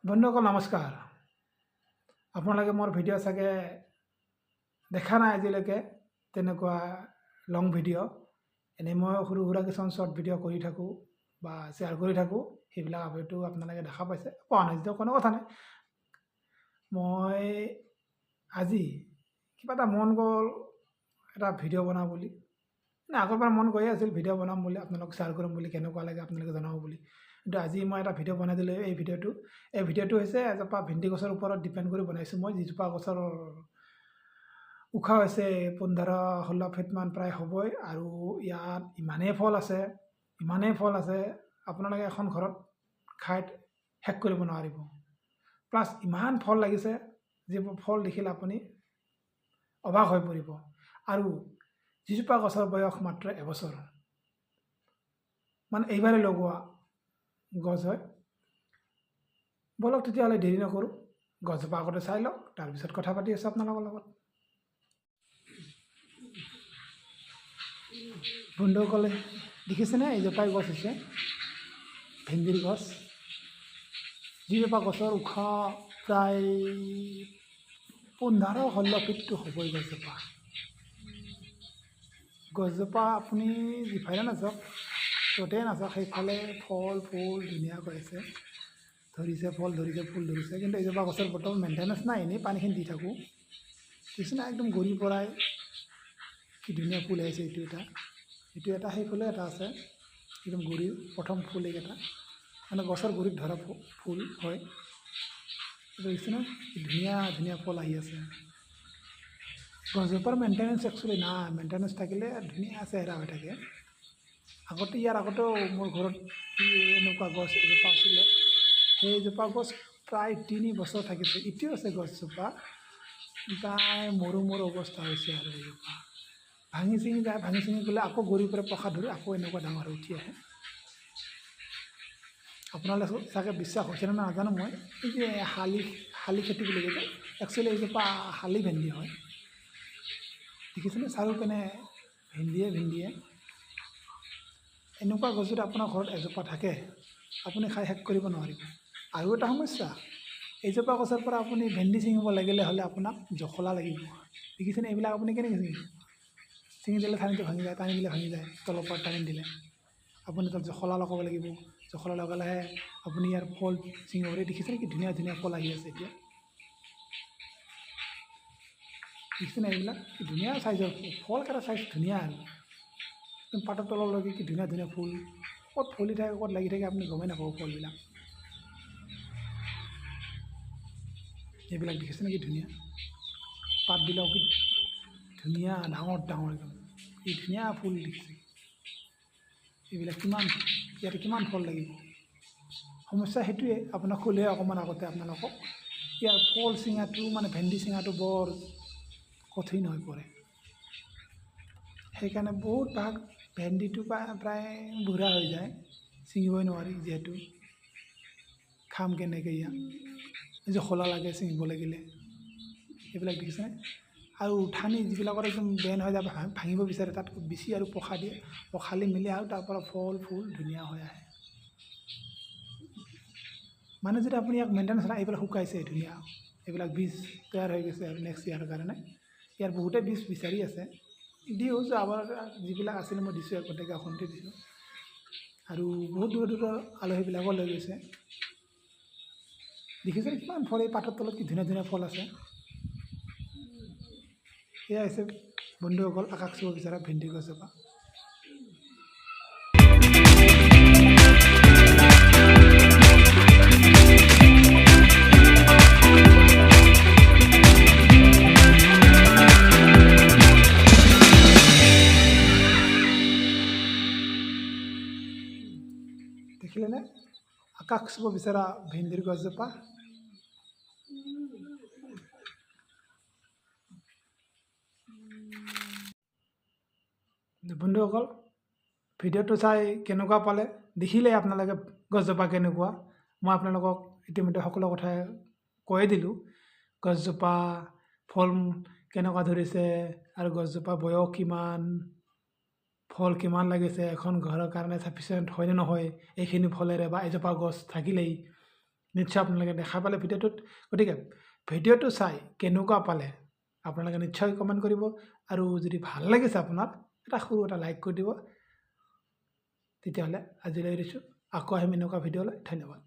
বন্ধুসকল নমস্কাৰ। আপোনালোকে মোৰ ভিডিঅ' চাগে দেখা নাই আজিলৈকে, তেনেকুৱা লং ভিডিঅ'। এনেই মই সৰু সুৰা কিছুমান শ্বৰ্ট ভিডিঅ' কৰি থাকোঁ বা শ্বেয়াৰ কৰি থাকোঁ, সেইবিলাক হয়তো আপোনালোকে দেখা পাইছে, পোৱা নাই যেতিয়া কোনো কথা নাই। মই আজি কিবা এটা মন গ'ল এটা ভিডিঅ' বনাওঁ বুলি, আগৰ পৰা মন গৈয়ে আছিল ভিডিঅ' বনাম বুলি, আপোনালোকক শ্বেয়াৰ কৰিম বুলি, কেনেকুৱা লাগে আপোনালোকে জনাব বুলি। কিন্তু আজি মই এটা ভিডিঅ' বনাই দিলোঁ। এই ভিডিঅ'টো হৈছে এজোপা ভেন্দি গছৰ ওপৰত ডিপেণ্ড কৰি বনাইছোঁ মই। যিজোপা গছৰ ওখ হৈছে 15-16 ফিটমান প্ৰায় হ'বই, আৰু ইয়াত ইমানেই ফল আছে আপোনালোকে এখন ঘৰত খাই শেষ কৰিব নোৱাৰিব। প্লাছ ইমান ফল লাগিছে, যিবোৰ ফল দেখিলে আপুনি অবাক হৈ পৰিব। আৰু যিজোপা গছৰ বয়স মাত্ৰ এবছৰ, মানে এইবাৰে লগোৱা গছ হয়। বলক তেতিয়াহ'লে দেৰি নকৰোঁ, গছজোপা আগতে চাই লওক, তাৰপিছত কথা পাতি আছোঁ আপোনালোকৰ লগত। বন্ধুসকলে দেখিছেনে, এইজোপাই গছ হৈছে ভেন্দিৰ গছ। যিজোপা গছৰ ওখ প্ৰায় 15-16 ফিটটো হ'বই গছজোপা আপুনি যিফালে নাযাওক, য'তেই নাযাওক, সেইফালে ফল ফুল ধুনীয়াকৈ আছে, ফুল ধৰিছে। কিন্তু এইজোপা গছৰ বৰ্তমান মেইনটেনেঞ্চ নাই, এনেই পানীখিনি দি থাকোঁ। কিছুমান একদম গুৰিৰ পৰাই কি ধুনীয়া ফুল আহিছে। এইটো এটা সেইফালে এটা আছে, একদম গুৰিৰ প্ৰথম ফুল এইকেইটা, মানে গছৰ গুৰিত ধৰা ফুল হয়। দেখিছেনে কি ধুনীয়া ফল আহি আছে। গছজোপাৰ মেইনটেনেঞ্চ একচুৱেলি নাই, মেইনটেনেঞ্চ থাকিলে ধুনীয়া চেহেৰা হৈ থাকে। ইয়াৰ আগতেও মোৰ ঘৰত এনেকুৱা গছ এজোপা আছিলে। সেইজোপা গছ প্ৰায় 3 বছৰ থাকিছে, এতিয়াও আছে গছজোপা। প্ৰায় মৰো অৱস্থা হৈছে, আৰু এইজোপা ভাঙি চিঙি গ'লে আকৌ গুৰিৰ পৰা প্ৰসাদ ধৰি আকৌ এনেকুৱা ডাঙৰ উঠি আহে। আপোনালোকে চাগে বিশ্বাস হৈছেনে নাজানো মই। এই যে শালি খেতি বুলি কয়, একচুৱেলি এইজোপা শালি ভেন্দি হয়। দেখিছেনে চাৰিওপিনে ভেন্দিয়ে। এনেকুৱা গছ যদি আপোনাৰ ঘৰত এজোপা থাকে, আপুনি খাই শেষ কৰিব নোৱাৰিব। আৰু এটা সমস্যা, এইজোপা গছৰ পৰা আপুনি ভেন্দি ছিঙিব হ'লে আপোনাক জখলা লাগিব। দেখিছেনে এইবিলাক আপুনি কেনেকৈ ছিঙি দিলে টানি দিলে ভাঙি যায়, তলৰ পৰা টানি দিলে। আপুনি তাত জখলা লগাব লাগিব, জখলা লগালেহে আপুনি ইয়াৰ ফল ছিঙিব পাৰে। দেখিছেনে কি ধুনীয়া ফল আহি আছে এতিয়া। দেখিছেনে এইবিলাক কি ধুনীয়া চাইজৰ ফলকেইটা, চাইজ ধুনীয়া। আৰু পাতৰ তললৈকে কি ধুনীয়া ফুল, ক'ত ফুলি থাকে ক'ত লাগি থাকে আপুনি গমেই নাপাব ফলবিলাক। এইবিলাক দেখিছেনে কি ধুনীয়া, পাতবিলাক কি ধুনীয়া ডাঙৰ একদম, কি ধুনীয়া ফুল দেখিছে। এইবিলাক ইয়াতে কিমান ফল লাগিব। সমস্যা সেইটোৱে, আপোনাক ক'লে অকণমান আগতে আপোনালোকক, ইয়াৰ ফল চিঙাটো মানে ভেন্দি চিঙাটো বৰ কঠিন হৈ পৰে। সেইকাৰণে বহুত ভাগ ভেন্দিটো প্ৰায় বুঢ়া হৈ যায়, ছিঙিবই নোৱাৰি। যিহেতু খাম কেনেকৈ, ইয়াক জখলা লাগে ছিঙিব লাগিলে। এইবিলাক দেখিছেনে। আৰু ঠানি যিবিলাকৰ একদম বেন হৈ যায়, ভাঙিব বিচাৰে, তাত বিচি আৰু পখা দিয়ে, পখালি মেলি আৰু তাৰ পৰা ফল ফুল ধুনীয়া হৈ আহে। মানে যদি আপুনি ইয়াক মেইনটেনেঞ্চ নাই, এইবিলাক শুকাইছে ধুনীয়া, এইবিলাক বীজ তৈয়াৰ হৈ গৈছে আৰু নেক্সট ইয়াৰৰ কাৰণে। ইয়াৰ বহুতে বীজ বিচাৰি আছে, দিওঁ যোৱাবাৰ যিবিলাক আছিলে মই দিছোঁ, গোটেই গাঁওখনতে দিছোঁ। আৰু বহুত দূৰৰ আলহীবিলাকো লৈ গৈছে। দেখিছেনে কিমান ফল, এই পাতৰ তলত কি ধুনীয়া ফল আছে। এয়া হৈছে বন্ধুসকল আকাশ চুব বিচৰা ভেন্দি গছজোপা। দেখিলেনে আকাশ চুব বিচৰা ভেন্দিৰ গছজোপা। বন্ধুসকল ভিডিঅ'টো চাই কেনেকুৱা পালে, দেখিলে আপোনালোকে গছজোপা কেনেকুৱা। মই আপোনালোকক ইতিমধ্যে সকলো কথাই কৈয়ে দিলোঁ। গছজোপা ফল কেনেকুৱা ধৰিছে, আৰু গছজোপা বয়স কিমান, ফল কিমান লাগিছে, এখন ঘৰৰ কাৰণে চাফিচিয়েণ্ট হয়নে নহয় এইখিনি ফলেৰে, বা এজোপা গছ থাকিলেই নিশ্চয় আপোনালোকে দেখা পালে ভিডিঅ'টোত। গতিকে ভিডিঅ'টো চাই কেনেকুৱা পালে আপোনালোকে নিশ্চয় কমেণ্ট কৰিব, আৰু যদি ভাল লাগিছে আপোনাৰ এটা সৰু এটা লাইক কৰি দিব। তেতিয়াহ'লে আজিলৈ এৰিছোঁ, আকৌ আহিম এনেকুৱা ভিডিঅ'লৈ। ধন্যবাদ।